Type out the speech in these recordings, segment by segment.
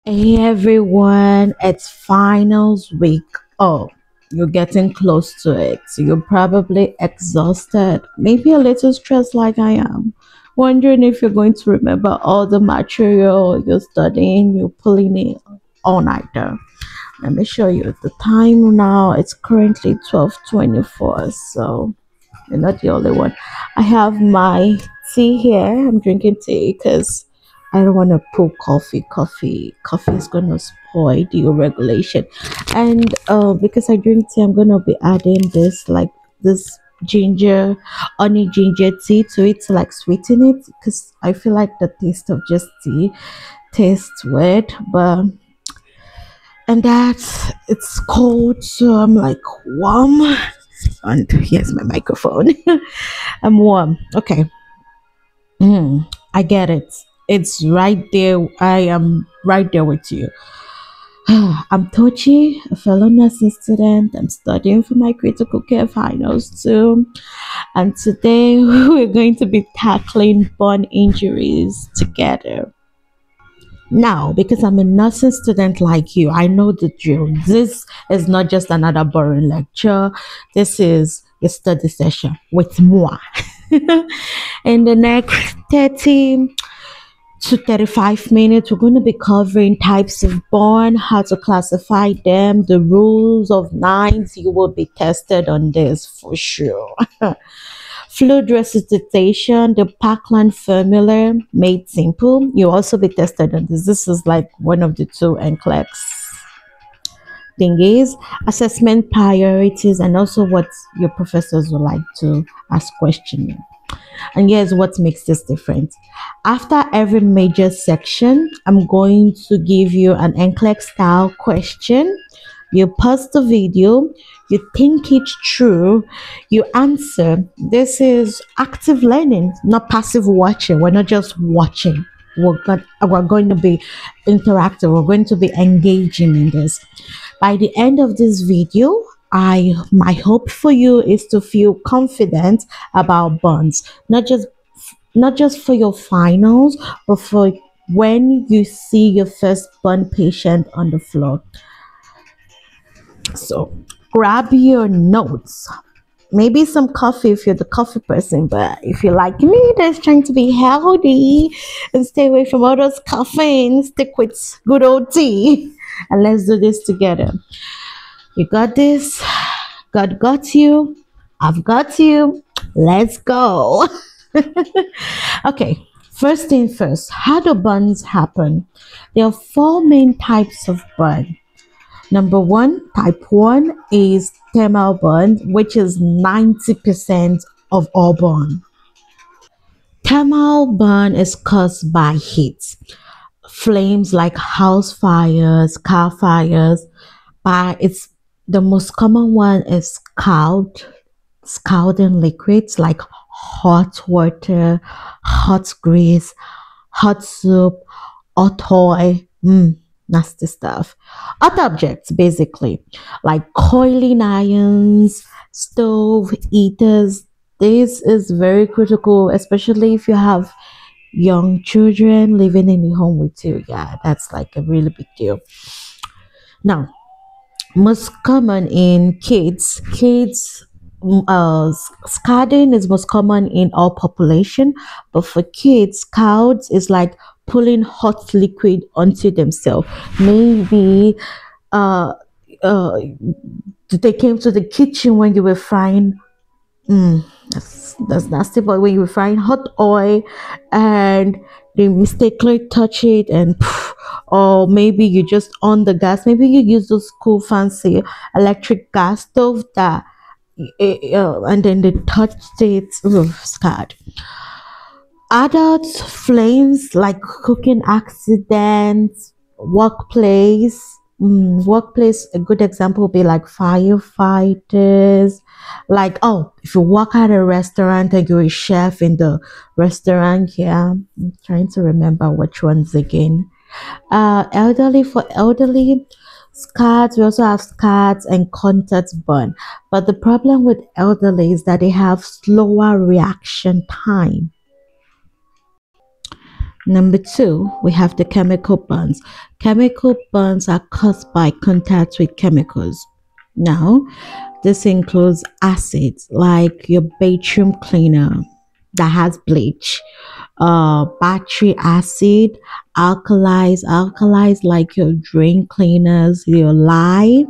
Hey everyone, it's finals week. Oh, you're getting close to it. So you're probably exhausted, maybe a little stressed like I am. Wondering if you're going to remember all the material you're studying, you're pulling it all nighter. Let me show you the time now. It's currently 12:24. So you're not the only one. I have my tea here. I'm drinking tea because I don't want to put coffee. Coffee is gonna spoil the regulation. And because I drink tea, I'm gonna be adding this ginger, honey ginger tea to it to like sweeten it because I feel like the taste of just tea tastes weird. But and that it's cold, so I'm like warm. And here's my microphone. I'm warm. Okay. I get it. It's right there. I am right there with you. I'm Tochi, a fellow nursing student. I'm studying for my critical care finals too. And today we're going to be tackling bone injuries together. Now, because I'm a nursing student like you, I know the drill. This is not just another boring lecture. This is a study session with moi. In the next 30 to 35 minutes, we're going to be covering types of bond, how to classify them, the rules of nines. You will be tested on this for sure. Fluid resuscitation, the Parkland formula made simple. You also be tested on this. This is like one of the two NCLEX thing is assessment priorities and also what your professors would like to ask questioning. And here's what makes this different. After every major section, I'm going to give you an NCLEX-style question. You pause the video, you think it through, you answer. This is active learning, not passive watching. We're not just watching. We're going to be interactive. We're going to be engaging in this. By the end of this video, my hope for you is to feel confident about bonds, not just for your finals, but for when you see your first bond patient on the floor. So grab your notes, maybe some coffee if you're the coffee person, but if you're like me that's trying to be healthy and stay away from all those caffeine, stick with good old tea and let's do this together. You got this. God got you. I've got you. Let's go. Okay, first thing first, how do bonds happen? There are four main types of bond. Number one, type 1 is thermal bond, which is 90% of all bond. Thermal bond is caused by heat. Flames like house fires, car fires, but it's the most common one is scalding liquids like hot water, hot grease, hot soup, hot oil. Nasty stuff. Other objects, basically, like coiling irons, stove, heaters. This is very critical, especially if you have young children living in the home with you. Yeah, that's like a really big deal. Now, most common in kids scalding is most common in all population, but for kids scalds is like pulling hot liquid onto themselves. Maybe uh uh they came to the kitchen when you were frying. That's nasty, but when you were frying hot oil and they mistakenly touch it and or maybe you just on the gas, maybe you use those cool fancy electric gas stove that and then they touched it, scarred. Adult flames like cooking accidents, workplace, a good example would be like firefighters. Like, oh, if you work at a restaurant and you're a chef in the restaurant, yeah, I'm trying to remember which ones again. Elderly, for elderly scars, we also have scars and contact burn. But the problem with elderly is that they have slower reaction time. Number two, we have the chemical burns. Chemical burns are caused by contact with chemicals. Now, this includes acids like your bathroom cleaner that has bleach, battery acid, alkalis like your drain cleaners, your lye.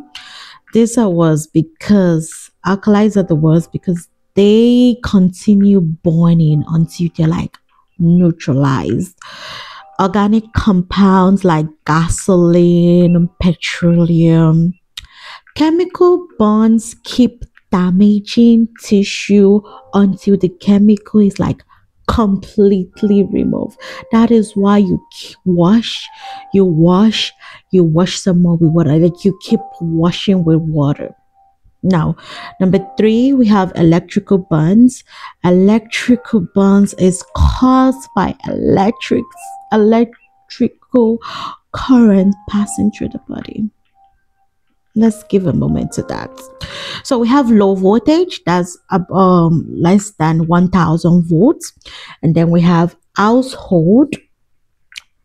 These are worse because alkalis are the worst because they continue burning until they're like neutralized. Organic compounds like gasoline, petroleum, chemical bonds keep damaging tissue until the chemical is like completely removed. That is why you wash, you wash some more with water. Like you keep washing with water. Now, number three, we have electrical burns. Electrical burns is caused by electrical current passing through the body. Let's give a moment to that. So we have low voltage, that's less than 1000 volts, and then we have household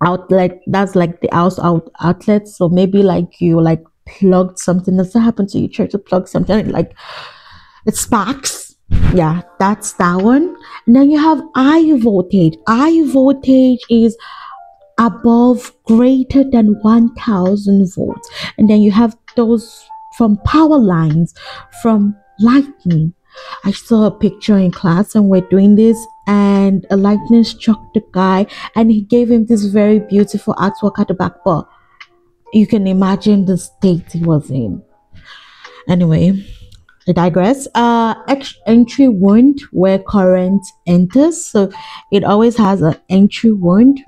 outlet, that's like the outlet. So maybe like you like plugged something. Does that happen to you? Try to plug something like it sparks. Yeah, that's that one. And then you have high voltage. High voltage is above greater than 1000 volts, and then you have those from power lines, from lightning. I saw a picture in class and we're doing this, and a lightning struck the guy and he gave him this very beautiful artwork at the back, but you can imagine the state he was in. Anyway, I digress. Entry wound where current enters, so it always has an entry wound.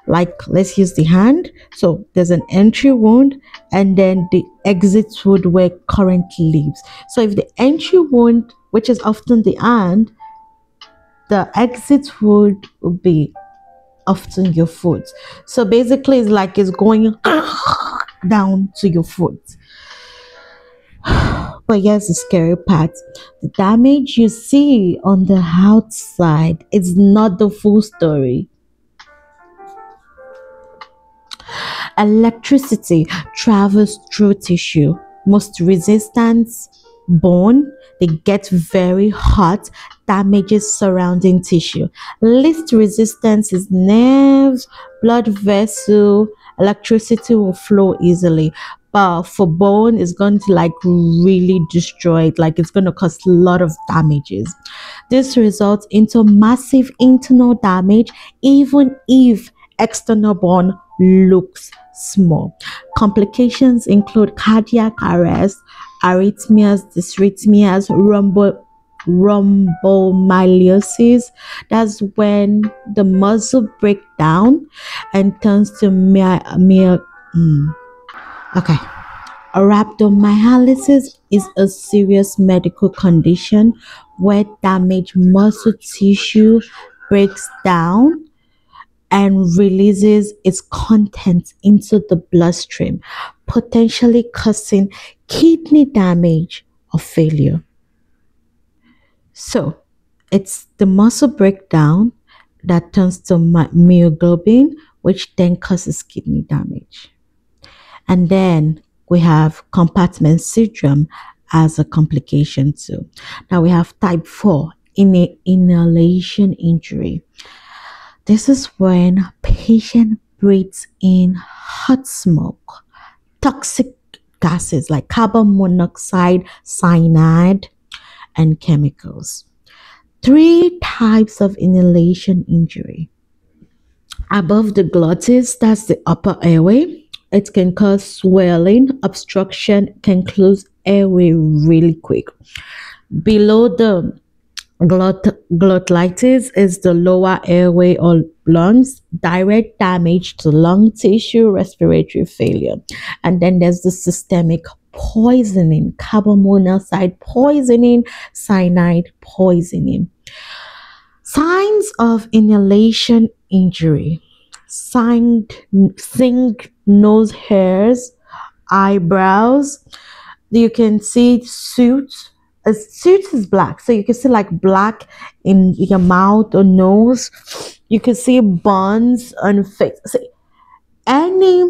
Like let's use the hand, so there's an entry wound and then the exit wound where current leaves. So if the entry wound, which is often the hand, the exit wound will be often your foot. So basically it's like it's going down to your foot. But here's the scary part: the damage you see on the outside is not the full story. Electricity travels through tissue. Most resistance bone, they get very hot, damages surrounding tissue. Least resistance is nerves, blood vessel, electricity will flow easily. But for bone, it's going to like really destroy it, like it's going to cause a lot of damages. This results into massive internal damage even if external bone looks small. Complications include cardiac arrest, arrhythmias, dysrhythmias, rhombolysis. That's when the muscle breaks down and turns to okay. Rhabdomyolysis is a serious medical condition where damaged muscle tissue breaks down and releases its contents into the bloodstream, potentially causing kidney damage or failure. So, it's the muscle breakdown that turns to myoglobin, which then causes kidney damage. And then we have compartment syndrome as a complication too. Now we have type 4, inhalation injury. This is when patient breathes in hot smoke, toxic gases like carbon monoxide, cyanide, and chemicals. 3 types of inhalation injury. Above the glottis, that's the upper airway. It can cause swelling, obstruction, can close airway really quick. Below the glottitis is the lower airway or lungs, direct damage to lung tissue, respiratory failure. And then there's the systemic poisoning, carbon monoxide poisoning, cyanide poisoning. Signs of inhalation injury: singed nose hairs, eyebrows. You can see soot. A soot is black, so you can see like black in your mouth or nose. You can see burns on face. So any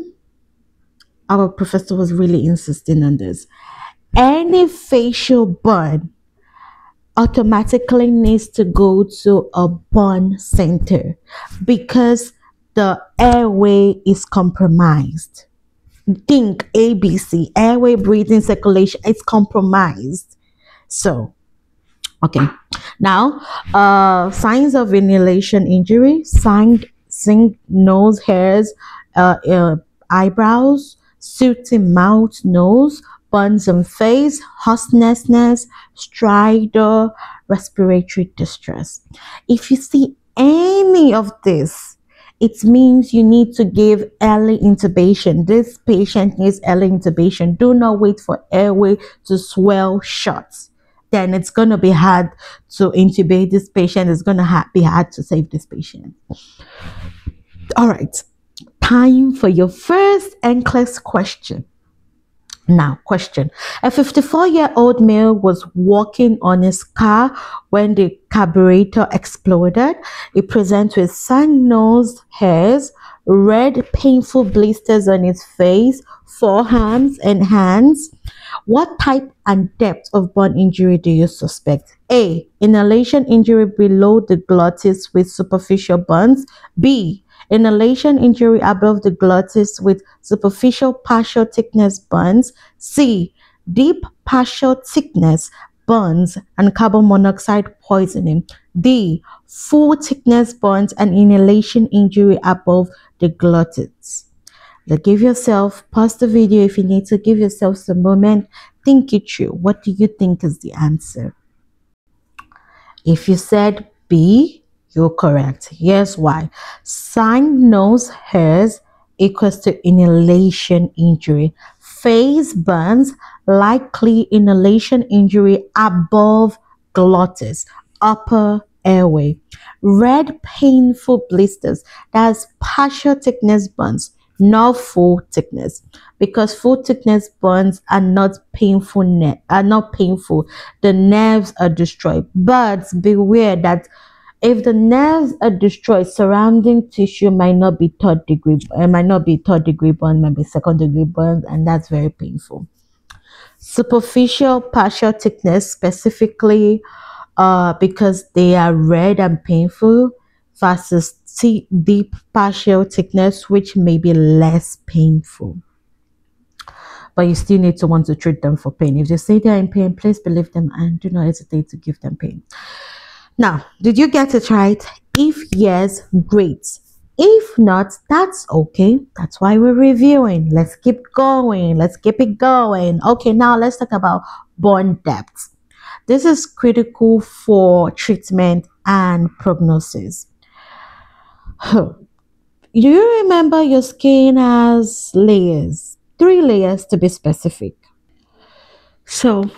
our professor was really insisting on this. Any facial burn automatically needs to go to a burn center because the airway is compromised. Think ABC, airway, breathing, circulation, it's compromised. So, okay. Now, signs of inhalation injury: singed nose hairs, eyebrows, sooty mouth, nose, burns on face, hoarseness, stridor, respiratory distress. If you see any of this, it means you need to give early intubation. This patient needs early intubation. Do not wait for airway to swell shut. Then it's going to be hard to intubate this patient. It's going to be hard to save this patient. All right. Time for your first NCLEX question. Now, question. A 54-year-old male was walking on his car when the carburetor exploded. He presents with sun-nosed hairs, red painful blisters on his face, forearms and hands. What type and depth of burn injury do you suspect? A. Inhalation injury below the glottis with superficial burns. B. Inhalation injury above the glottis with superficial partial thickness burns. C. Deep partial thickness burns and carbon monoxide poisoning. D. Full thickness burns and inhalation injury above the glottis. Give yourself, pause the video if you need to, give yourself some moment, think it through. What do you think is the answer? If you said B, you're correct. Here's why. Sun nose hairs equals to inhalation injury. Face burns, likely inhalation injury above glottis, upper airway. Red painful blisters, that's partial thickness burns, not full thickness, because full thickness burns are not painful. The nerves are destroyed, but beware that if the nerves are destroyed, surrounding tissue might not be third degree. It might not be third degree burn, might be second degree burn, and that's very painful. Superficial partial thickness, specifically because they are red and painful, versus deep partial thickness, which may be less painful. But you still need to want to treat them for pain. If they say they're in pain, please believe them and do not hesitate to give them pain. Now, did you get it right? If yes, great. If not, that's okay. That's why we're reviewing. Let's keep going. Let's keep it going. Okay, now let's talk about burn depth. This is critical for treatment and prognosis. Do you remember your skin has layers? 3 layers to be specific. So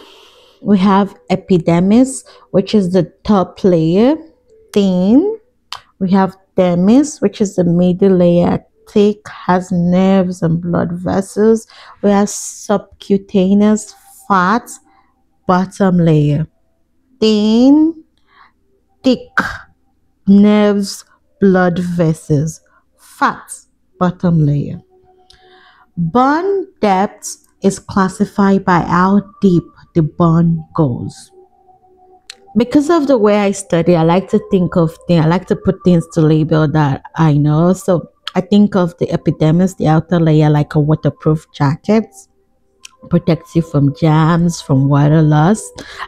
we have epidermis, which is the top layer, thin. We have dermis, which is the middle layer, thick, has nerves and blood vessels. We have subcutaneous fat, bottom layer, thin, thick, nerves, blood vessels, fat, bottom layer. Burn depth is classified by how deep the burn goes. Because of the way I study, I like to think of things, I like to put things to label that I know. So I think of the epidermis, the outer layer, like a waterproof jacket, protects you from germs, from water loss.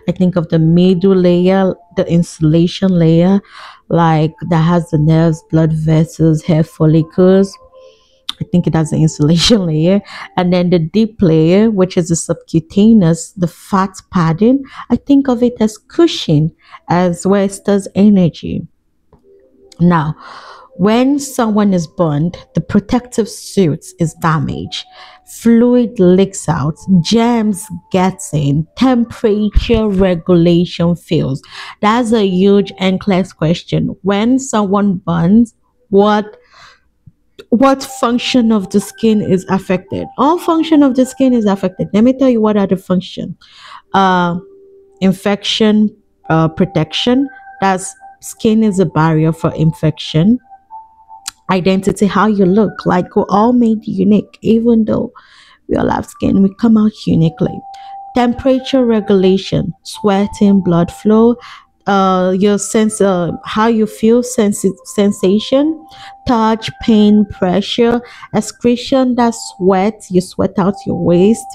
I think of the middle layer, the insulation layer, like that has the nerves, blood vessels, hair follicles. I think it has the insulation layer. And then the deep layer, which is the subcutaneous, the fat padding, I think of it as cushion, as where it stores energy. Now, when someone is burned, the protective suit is damaged, fluid leaks out, germs get in, temperature regulation fails. That's a huge NCLEX question. When someone burns, what function of the skin is affected? All function of the skin is affected. Let me tell you what are the function. Infection protection. That's skin is a barrier for infection. Identity, how you look, like we're all made unique, even though We all have skin. We come out uniquely. Temperature regulation, sweating, blood flow, your sense of how you feel, sensation, touch, pain, pressure, excretion, that sweat, you sweat out your waist,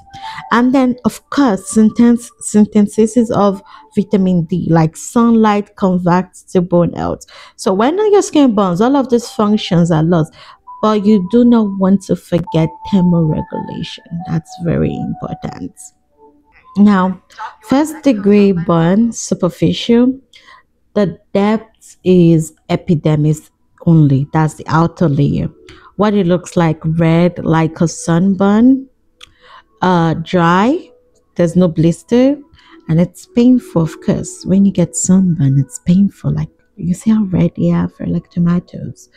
and then of course synthesis of vitamin D, like sunlight converts to bone health. So when your skin burns, all of these functions are lost. But you do not want to forget thermoregulation. That's very important. Now, first degree burn, superficial. The depth is epidermis only. That's the outer layer. What it looks like, red, like a sunburn. Dry, there's no blister, and it's painful, of course. When you get sunburn, it's painful. Like you see how red they are for like tomatoes.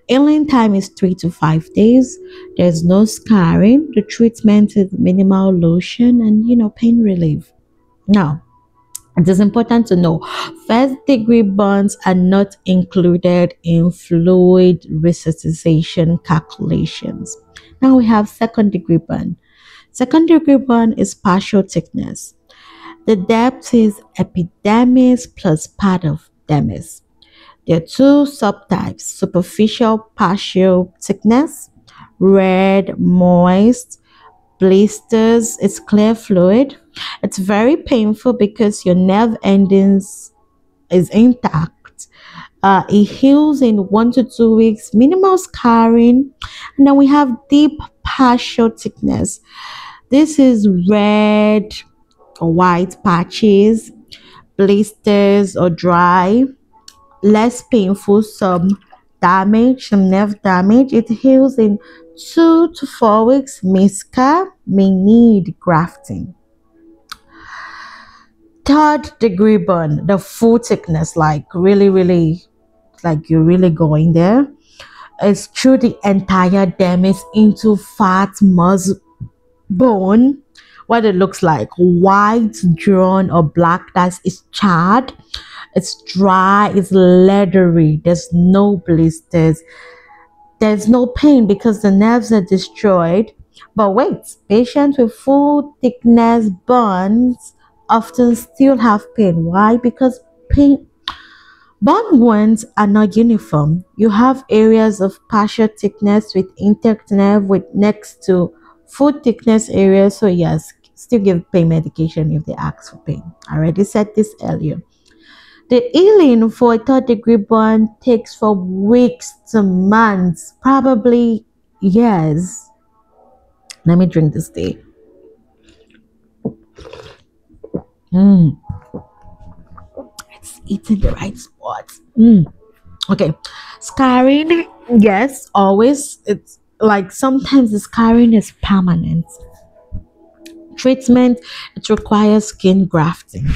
Healing time is 3 to 5 days. There's no scarring. The treatment is minimal lotion and pain relief. Now, it is important to know first degree burns are not included in fluid resuscitation calculations. Now we have second degree burn. Second degree burn is partial thickness. The depth is epidermis plus part of dermis. There are two subtypes: superficial partial thickness, red, moist, blisters, it's clear fluid. It's very painful because your nerve endings is intact. It heals in 1 to 2 weeks, minimal scarring. And then we have deep partial thickness. This is red or white patches, blisters or dry, less painful, some nerve damage. It heals in 2 to 4 weeks, may scar, may need grafting. Third degree burn, the full thickness, like really, like you're really going there. It's through the entire dermis into fat, muscle, bone. What it looks like, white, drawn, or black, that is charred. It's dry, it's leathery, there's no blisters, there's no pain because the nerves are destroyed. But wait, patients with full thickness burns often still have pain. Why? Because burn wounds are not uniform. You have areas of partial thickness with intact nerve with next to full thickness areas. So yes, still give pain medication if they ask for pain. I already said this earlier. The healing for a third degree burn takes from weeks to months, probably years. Let me drink this tea. It's eating the right spot. Okay. Scarring, yes, always. It's like sometimes the scarring is permanent. Treatment, it requires skin grafting.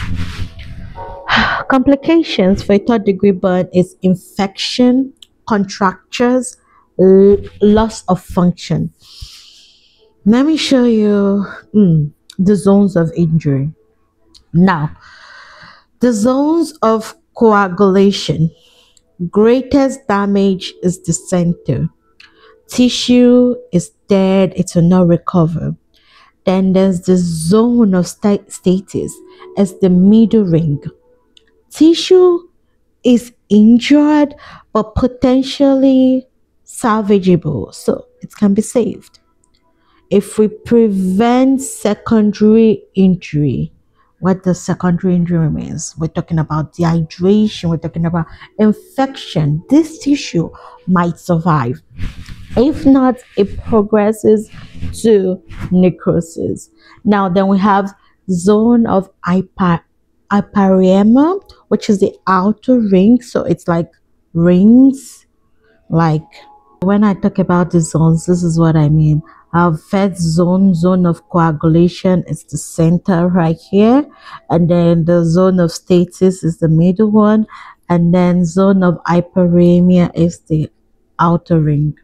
Complications for a third degree burn is infection, contractures, loss of function. Let me show you the zones of injury. Now, the zones of coagulation. Greatest damage is the center. Tissue is dead, it will not recover. Then there's the zone of status as the middle ring. Tissue is injured but potentially salvageable, so it can be saved. If we prevent secondary injury, what does secondary injury means? We're talking about dehydration, we're talking about infection. This tissue might survive. If not, it progresses to necrosis. Now, then we have zone of hyperemia, which is the outer ring. So it's like rings. Like when I talk about the zones, this is what I mean. Our first zone of coagulation is the center right here, and then the zone of status is the middle one, and then zone of hyperemia is the outer ring.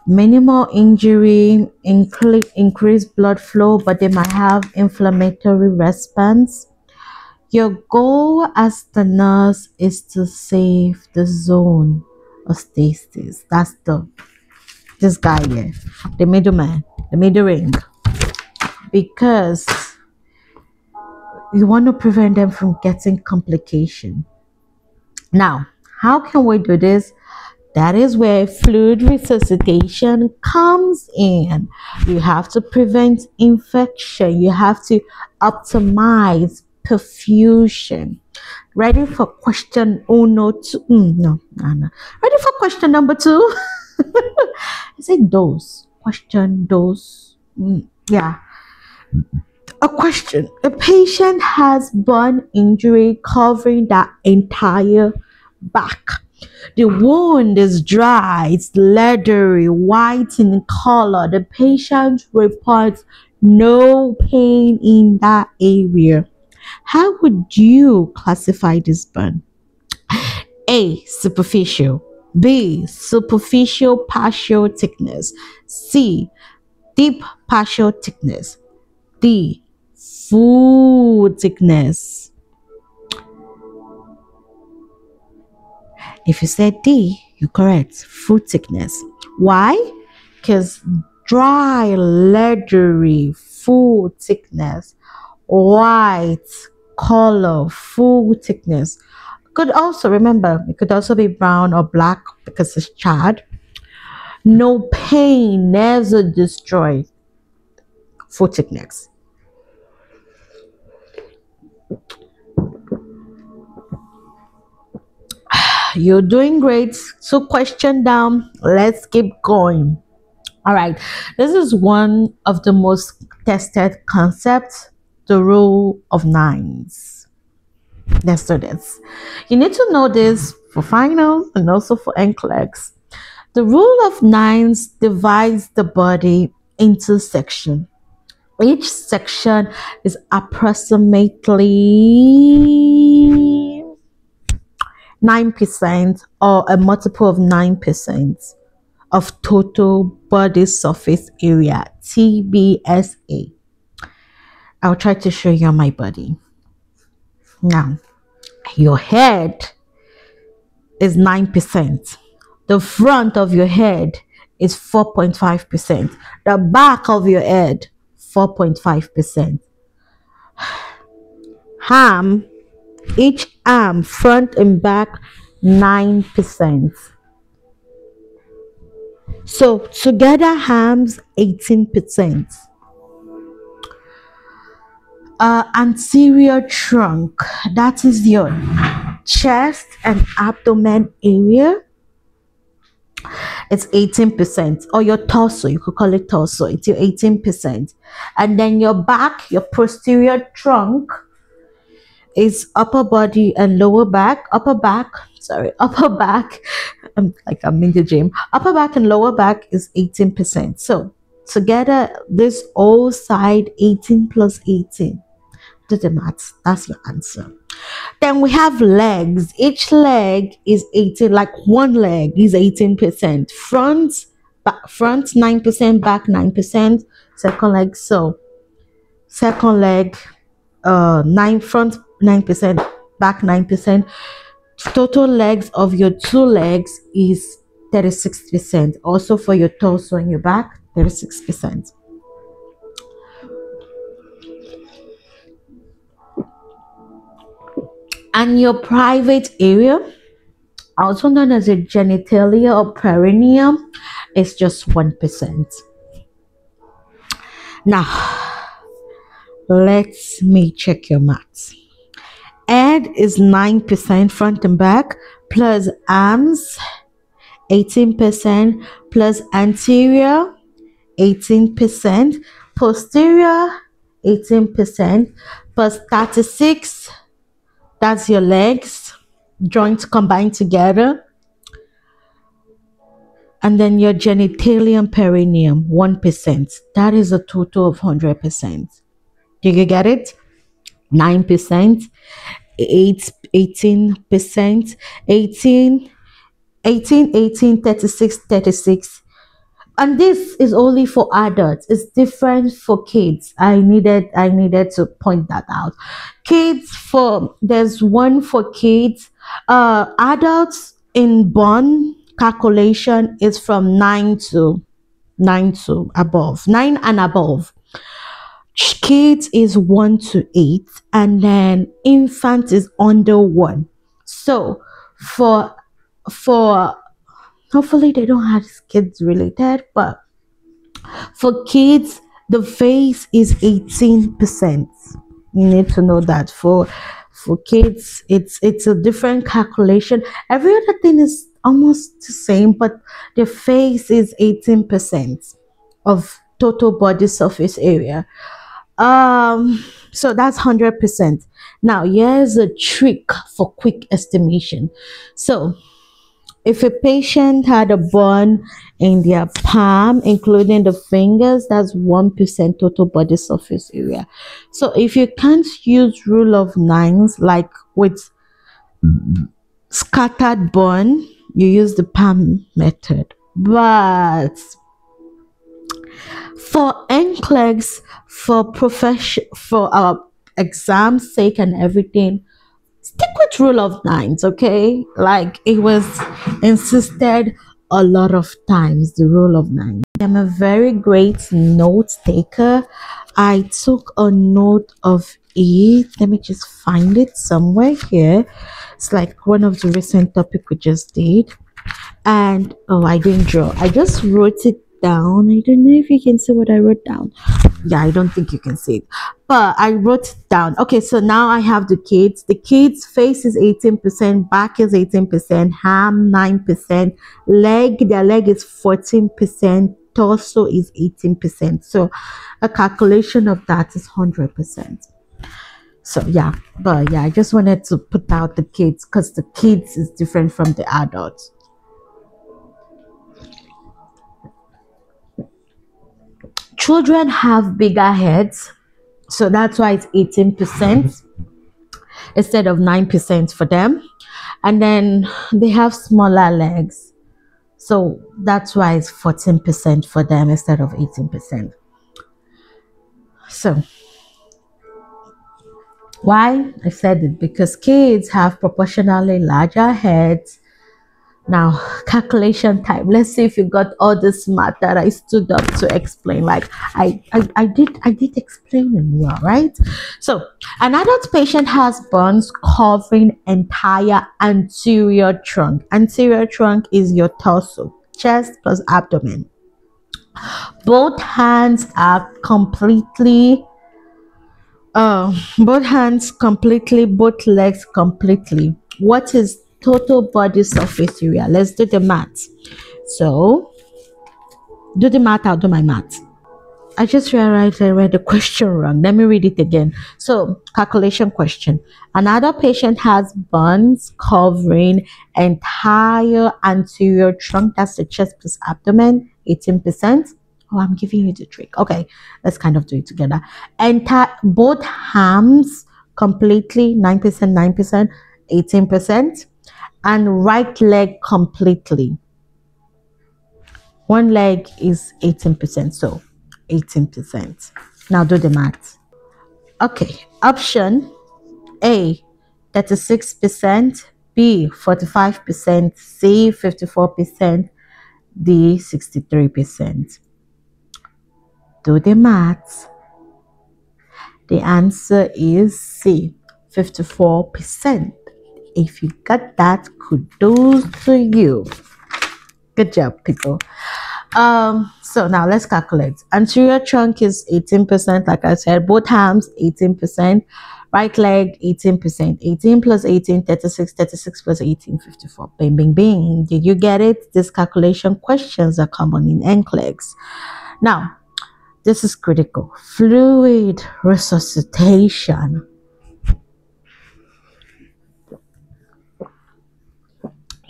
Minimal injury, increased blood flow, but they might have inflammatory response. Your goal as the nurse is to save the zone of stasis. That's the this guy here, the middleman, the middle ring, because you want to prevent them from getting complication. Now, how can we do this? That is where fluid resuscitation comes in. You have to prevent infection. You have to optimize perfusion. Ready for question uno two? No. Ready for question number 2? I said dose. Question dose. Yeah. A question. A patient has burn injury covering the entire back. The wound is dry, it's leathery, white in color. The patient reports no pain in that area. How would you classify this burn? A. Superficial. B. Superficial partial thickness. C. Deep partial thickness. D. Full thickness. If you said D, you're correct. Full thickness. Why? Because dry, leathery, full thickness, white color, full thickness. Could also, remember, it could also be brown or black because it's charred. No pain, nerves are destroyed. Full thickness. You're doing great. So question down. Let's keep going. All right. This is one of the most tested concepts, the rule of nines. Let's do this. You need to know this for finals and also for NCLEX. The rule of nines divides the body into sections. Each section is approximately 9% or a multiple of 9% of total body surface area, TBSA. I'll try to show you on my body. Now, your head is 9%. The front of your head is 4.5%. The back of your head, 4.5%. Arm, each arm, front and back, 9%. So together arms, 18%. Anterior trunk, that is your chest and abdomen area. It's 18%, or your torso, you could call it torso, it's your 18%. And then your back, your posterior trunk, is upper body and lower back. Upper back, like I'm in the gym. Upper back and lower back is 18%. So together, this whole side, 18 plus 18. Do the maths. That's your answer. Then we have legs. Each leg is 18, like one leg is 18%. Front 9%, back 9%. Second leg, so second leg, 9, front 9%, back 9%. Total legs of your two legs is 36%. Also for your torso and your back, 36%. And your private area, also known as a genitalia or perineum, is just 1%. Now, let me check your maths. Head is 9% front and back, plus arms, 18%, plus anterior, 18%, posterior, 18%, plus 36%. That's your legs, joints combined together. And then your genitalia and perineum, 1%. That is a total of 100%. Did you get it? 9%, 18%, 18, 36, 36. And this is only for adults. It's different for kids. I needed to point that out. Kids, there's one for kids. Adults in bone calculation is from 9 to 9 to above, 9 and above. Kids is 1 to 8, and then infant is under 1. So for hopefully they don't have kids related, but for kids the face is 18%. You need to know that for kids it's a different calculation. Every other thing is almost the same, but the face is 18% of total body surface area. So that's 100%. Now here's a trick for quick estimation. So if a patient had a burn in their palm, including the fingers, that's 1% total body surface area. So if you can't use rule of nines, like with scattered burn, you use the palm method. But for NCLEX, for our exam sake and everything, stick with rule of nines, okay? Like it was insisted a lot of times, the rule of nine. I'm a very great note taker. I took a note of it. Let me just find it somewhere here. It's like one of the recent topic we just did. And oh, I didn't draw. I just wrote it down. I don't know if you can see what I wrote down. Yeah, I don't think you can see it, but I wrote it down. Okay, so now I have the kids. The kids face is 18%, back is 18%, ham 9%, their leg is 14%, torso is 18%. So a calculation of that is 100%. So yeah, but yeah, I just wanted to put out the kids because the kids is different from the adults. Children have bigger heads, so that's why it's 18% instead of 9% for them. And then they have smaller legs, so that's why it's 14% for them instead of 18%. So why I said it, because kids have proportionally larger heads. Now, calculation time. Let's see if you got all the smart that I stood up to explain. Like I did explain it well, right? So an adult patient has burns covering entire anterior trunk. Anterior trunk is your torso, chest plus abdomen. Both hands are completely both hands completely, both legs completely. What is total body surface area? Let's do the math. So do the math, I'll do my math. I just realized I read the question wrong. Let me read it again. So calculation question. Another patient has burns covering entire anterior trunk, that's the chest plus abdomen, 18%. Oh, I'm giving you the trick. Okay, let's kind of do it together. Both hams completely, 9%, 9%, 18%, and right leg completely. One leg is 18%, so 18%. Now do the math. Okay, option A, 36%, B, 45%, C, 54%, D, 63%. Do the math. The answer is C, 54%. If you got that, kudos to you. Good job, people. So now let's calculate. Anterior trunk is 18%, like I said. Both arms 18%. Right leg 18%. 18 plus 18, 36. 36 plus 18, 54. Bing, bing, bing. Did you get it? These calculation questions are common in NCLEX. Now, this is critical. Fluid resuscitation.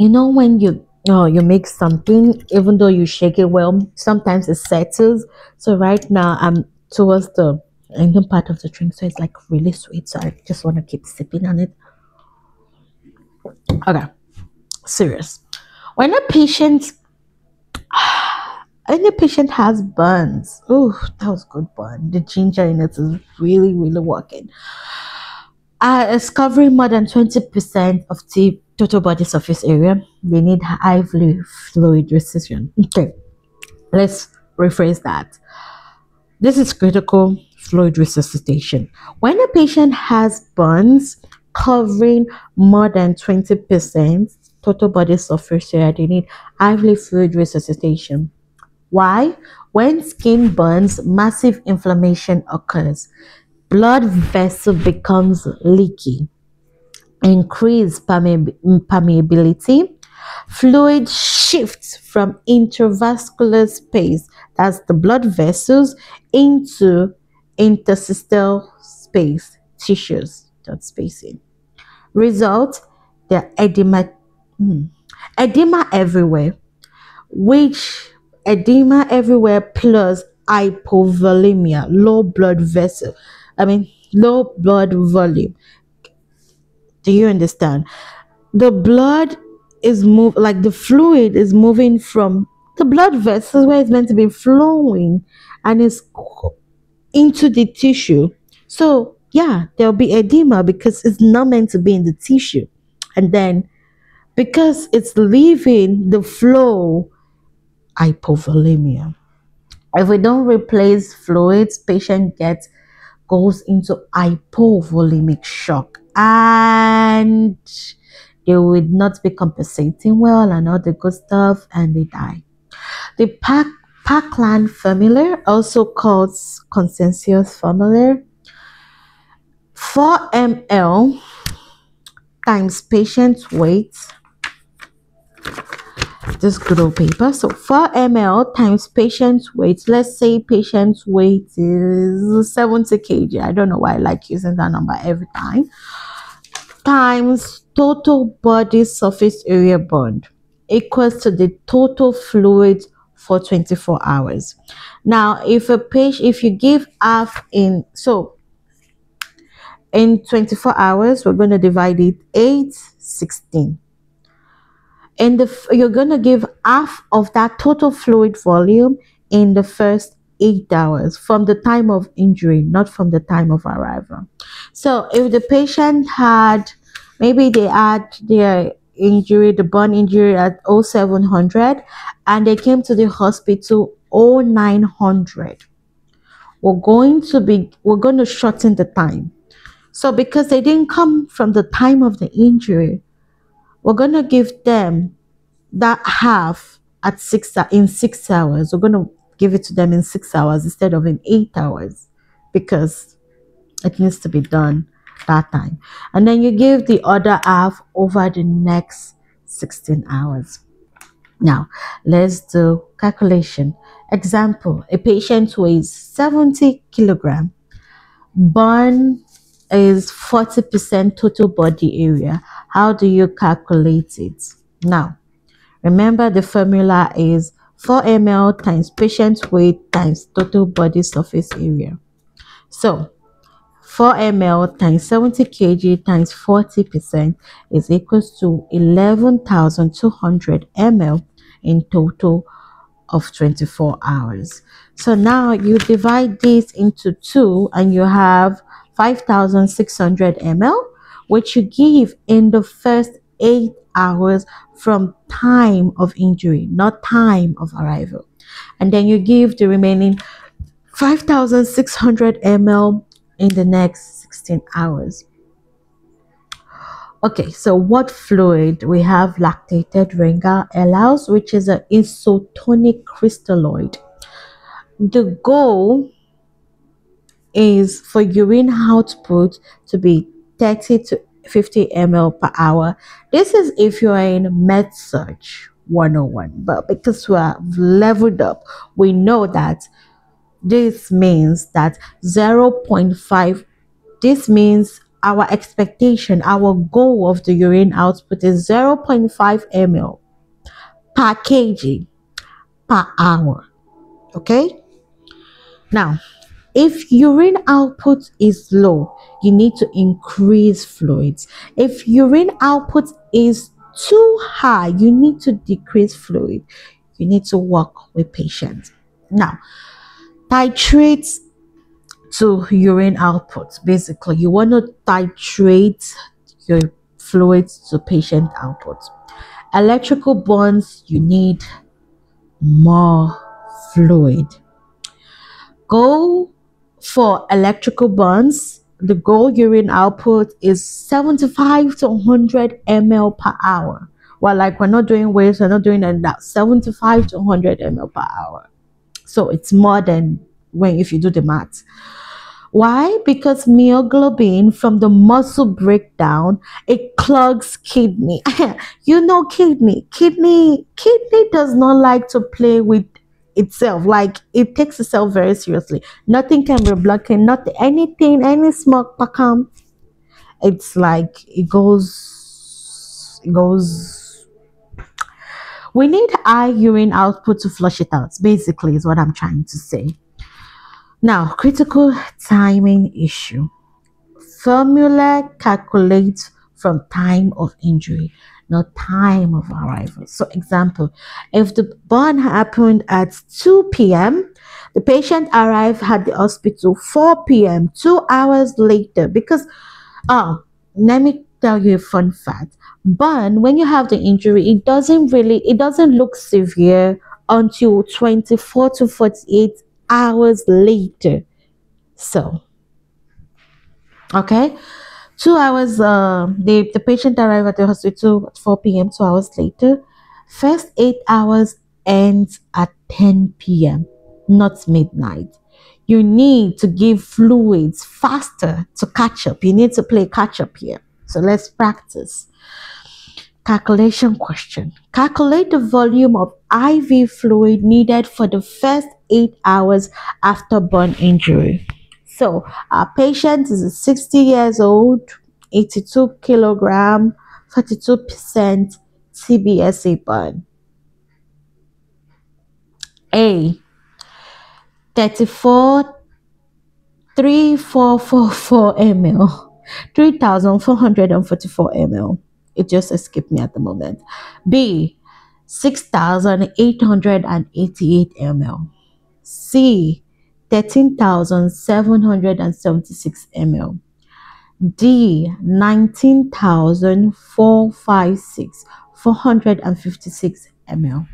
You know when you make something, even though you shake it well, sometimes it settles. So right now I'm towards the ending part of the drink, so it's like really sweet, so I just want to keep sipping on it. Okay, serious. When a patient has burns, oh, that was good burn. The ginger in it is really, really working. It's covering more than 20% of the total body surface area. They need high fluid restriction. Okay, let's rephrase that. This is critical fluid resuscitation. When a patient has burns covering more than 20% total body surface area, they need IV fluid resuscitation. Why? When skin burns, massive inflammation occurs. Blood vessel becomes leaky, increased permeability. Fluid shifts from intravascular space, that's the blood vessels, into interstitial space, tissues, that spacing. Result, the edema everywhere, which edema everywhere plus hypovolemia, low blood volume. Do you understand? The blood is like the fluid is moving from the blood vessels where it's meant to be flowing and is into the tissue. So yeah, there'll be edema because it's not meant to be in the tissue. And then because it's leaving the flow, hypovolemia. If we don't replace fluids, patient goes into hypovolemic shock and they would not be compensating well and all the good stuff and they die. The Parkland formula, also called consensus formula, 4 ml times patient weight. This good old paper. So 4 ml times patient weight. Let's say patient weight is 70 kg. I don't know why I like using that number every time. Times total body surface area burned equals to the total fluid for 24 hours. Now, if you give half in 24 hours, we're going to divide it 8/16. And you're going to give half of that total fluid volume in the first 8 hours from the time of injury, not from the time of arrival. So if the patient had, maybe they had their injury, the burn injury at 0700 and they came to the hospital 0900, we're going to shorten the time. So because they didn't come from the time of the injury, we're going to give them that half in 6 hours. We're going to give it to them in 6 hours instead of in 8 hours because it needs to be done that time. And then you give the other half over the next 16 hours. Now, let's do calculation. Example, a patient weighs 70 kilogram. Burn is 40% total body area. How do you calculate it? Now, remember the formula is 4 ml times patient weight times total body surface area. So, 4 ml times 70 kg times 40% is equals to 11,200 ml in total of 24 hours. So now you divide this into 2 and you have 5,600 ml, which you give in the first 8 hours from time of injury, not time of arrival. And then you give the remaining 5,600 ml in the next 16 hours. Okay, so what fluid? We have lactated Ringer allows, which is an isotonic crystalloid. The goal is for urine output to be 30 to 50 ml per hour. This is if you are in med-surg 101, but because we are leveled up, we know that this means that 0.5. This means our expectation, our goal of the urine output is 0.5 ml per kg per hour. Okay? Now, if urine output is low, you need to increase fluids. If urine output is too high, you need to decrease fluid. You need to work with patients. Now, titrate to urine output. Basically, you want to titrate your fluids to patient output. Electrical burns, you need more fluid. Goal for electrical burns, the goal urine output is 75 to 100 ml per hour. Well, like we're not doing weights, we're not doing that. 75 to 100 ml per hour. So it's more than when if you do the math. Why? Because myoglobin from the muscle breakdown, it clogs kidney. You know kidney does not like to play with itself. Like it takes itself very seriously. Nothing can be blocking, not anything, any smoke come. It's like it goes. We need high urine output to flush it out, basically, is what I'm trying to say. Now, critical timing issue. Formula calculates from time of injury, not time of arrival. So, example, if the burn happened at 2 p.m., the patient arrived at the hospital 4 p.m., 2 hours later. Because, oh, let me tell you a fun fact. Burn, when you have the injury, it doesn't look severe until 24 to 48 hours later. So, okay, 2 hours. The patient arrived at the hospital at 4 p.m. 2 hours later. First 8 hours ends at 10 p.m., not midnight. You need to give fluids faster to catch up. You need to play catch up here. So let's practice. Calculation question. Calculate the volume of IV fluid needed for the first 8 hours after burn injury. So our patient is 60 years old, 82 kilogram, 42% TBSA burn. A 34,444 ml, 3,444 ml. It just escaped me at the moment. B 6,888 ml. C 13,776 ml. D 19,456 ml.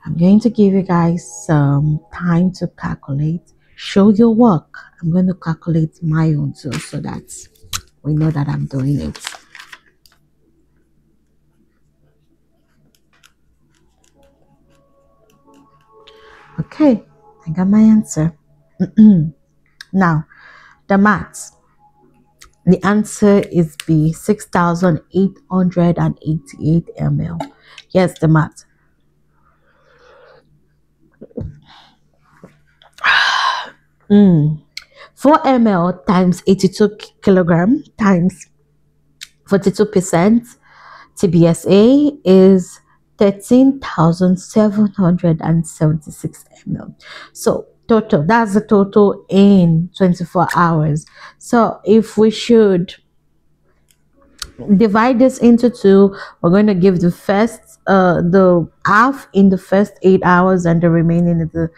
I'm going to give you guys some time to calculate. Show your work. I'm going to calculate my own too, so that we know that I'm doing it. Okay, I got my answer. Now, the maths. The answer is B, 6,888 ml. Yes, the math. 4 ml times 82 kilogram times 42% TBSA is 13,776 ml. So total, that's the total in 24 hours. So if we should divide this into two, we're going to give the the half in the first 8 hours and the remaining in the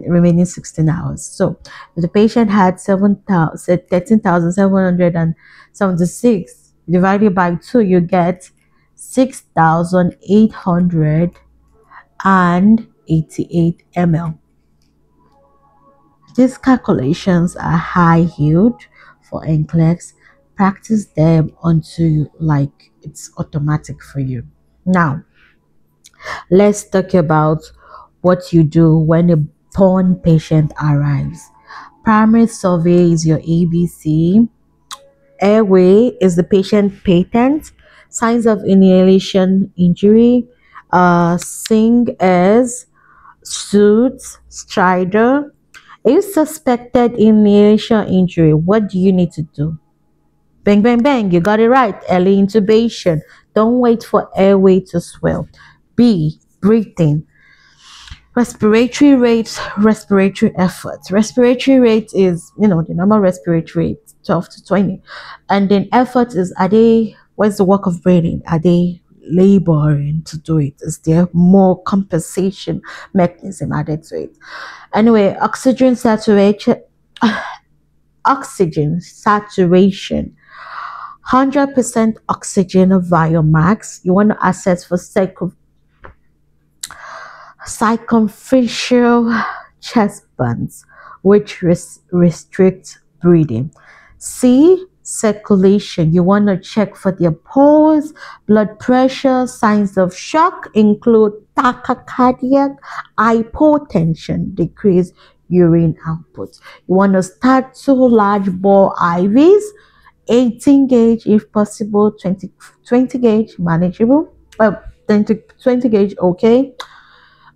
remaining 16 hours. So if the patient had 13,776 divided by 2, you get 6,888 ml. These calculations are high yield for NCLEX. Practice them until like it's automatic for you. Now, let's talk about what you do when a burn patient arrives. Primary survey is your ABC. Airway is the patient patent. Signs of inhalation injury. Sing is suits, strider. If suspected inhalation injury, what do you need to do? Bang, bang, bang. You got it right. Early intubation. Don't wait for airway to swell. B, breathing. Respiratory rate, respiratory effort. Respiratory rate is, the normal respiratory rate, 12 to 20. And then effort is, what's the work of breathing? Are they laboring to do it? Is there more compensation mechanism added to it? Anyway, oxygen saturation. 100% oxygen via max. You want to assess for Circumferential chest burns, which restrict breathing. C. Circulation. You want to check for their pulse, blood pressure. Signs of shock include tachycardia, hypotension, decreased urine output. You want to start 2 large bore IVs, 18 gauge if possible, 20 gauge manageable. 20 gauge okay.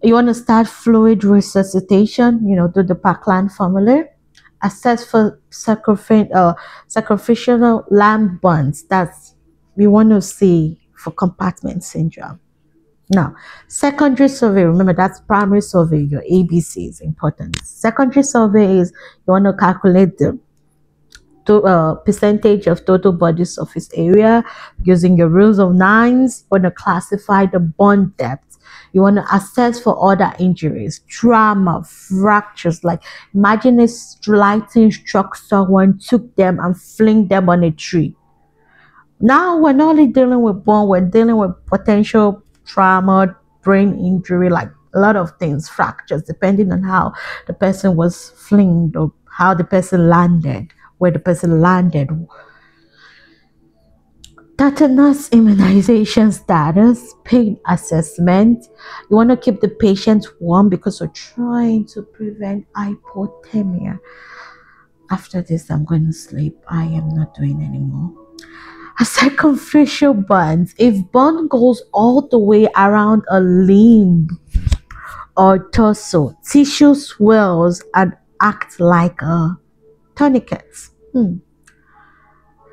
You want to start fluid resuscitation, do the Parkland formula. Assess for sacrificial lamb burns. That's we want to see for compartment syndrome. Now, secondary survey, remember that's primary survey, your ABC is important. Secondary survey is you want to calculate the percentage of total body surface area using your rules of nines. You want to classify the bone depth. You want to assess for other injuries, trauma, fractures. Like imagine a lightning struck someone, took them and fling them on a tree. Now we're not only dealing with bone, we're dealing with potential trauma, brain injury, like a lot of things, fractures, depending on how the person was flinged or how the person landed, where the person landed. Tetanus immunization status, pain assessment. You want to keep the patient warm because we're trying to prevent hypothermia. After this, I'm going to sleep. I am not doing anymore. A circumferential burns. If burn goes all the way around a limb or torso, tissue swells and act like a tourniquet.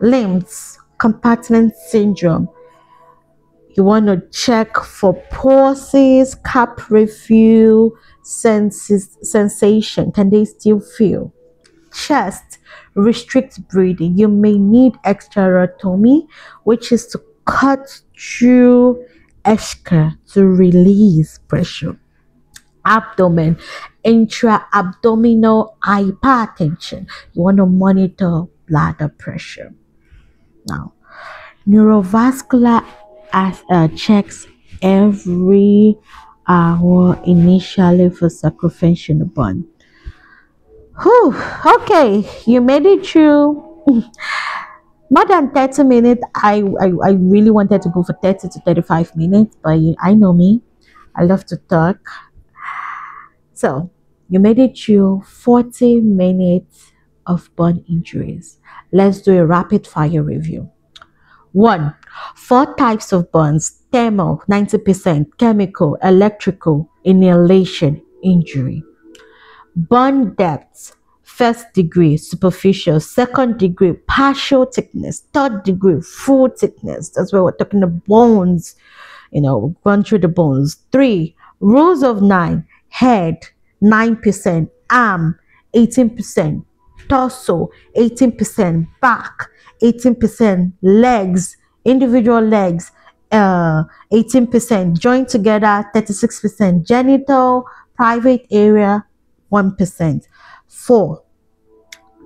Limbs, compartment syndrome. You want to check for pulses, cap refill, sensation. Can they still feel? Chest, restrict breathing. You may need extrarotomy, which is to cut through eschar to release pressure. Abdomen, intra-abdominal hypertension. You want to monitor bladder pressure. Now, neurovascular checks every hour initially for circumferential burn. Whew, okay, you made it through. More than 30 minutes. I really wanted to go for 30 to 35 minutes, but I know me. I love to talk. So, you made it through 40 minutes of burn injuries. Let's do a rapid fire review. 1. 4 types of burns: thermal, 90%, chemical, electrical, inhalation, injury. Burn depths: first degree, superficial; second degree, partial thickness; third degree, full thickness. That's where we're talking the bones, going through the bones. 3. Rules of 9: head, 9%, arm, 18%, torso, 18%, back, 18%, legs, individual legs, 18%, joined together, 36%, genital, private area, 1%. 4.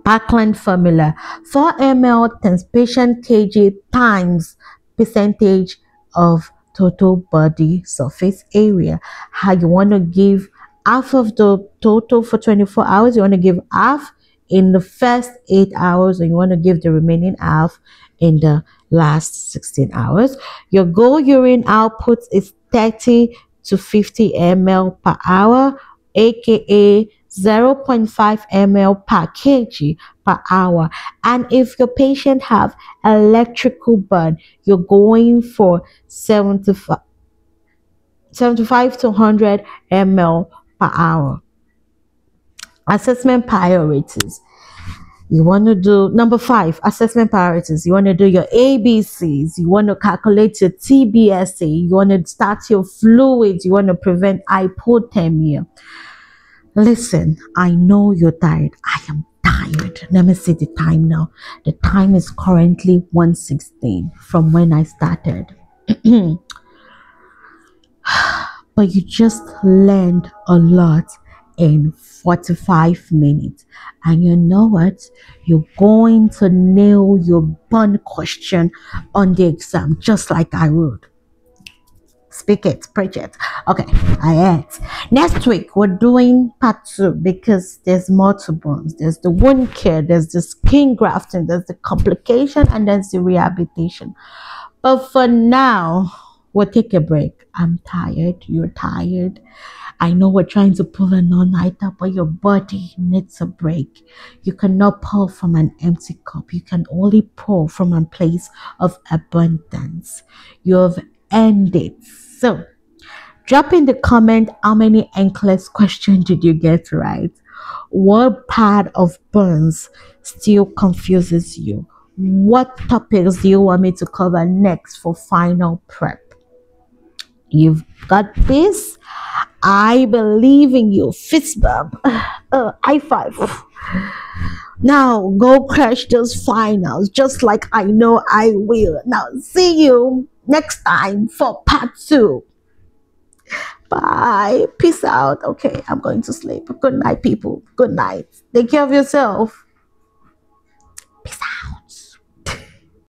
Parkland formula: 4 ml times patient kg times percentage of total body surface area. How you want to give half of the total for 24 hours. You want to give half in the first 8 hours, and you want to give the remaining half in the last 16 hours. Your goal urine output is 30 to 50 ml per hour, aka 0.5 ml per kg per hour. And if your patient have electrical burn, you're going for 75 to 100 ml per hour. Assessment priorities. You want to do number 5, assessment priorities. You want to do your ABCs. You want to calculate your TBSA. You want to start your fluids. You want to prevent hypothermia. Listen, I know you're tired. I am tired. Let me see the time now. The time is currently 1:16 from when I started. But you just learned a lot in 45 minutes. And you know what? You're going to nail your burn question on the exam, just like I would. Speak it, preach it. Okay, I ate. Next week we're doing part 2 because there's more to bones. There's the wound care, there's the skin grafting, there's the complication, and there's the rehabilitation. But for now, we'll take a break. I'm tired. You're tired. I know we're trying to pull an all-nighter, but your body needs a break. You cannot pour from an empty cup. You can only pour from a place of abundance. You have earned it. So, drop in the comment how many NCLEX questions did you get right? What part of burns still confuses you? What topics do you want me to cover next for final prep? You've got this. I believe in you. Fist bump. High five. Now go crush those finals just like I know I will. Now see you next time for part 2. Bye. Peace out. Okay, I'm going to sleep. Good night, people. Good night. Take care of yourself.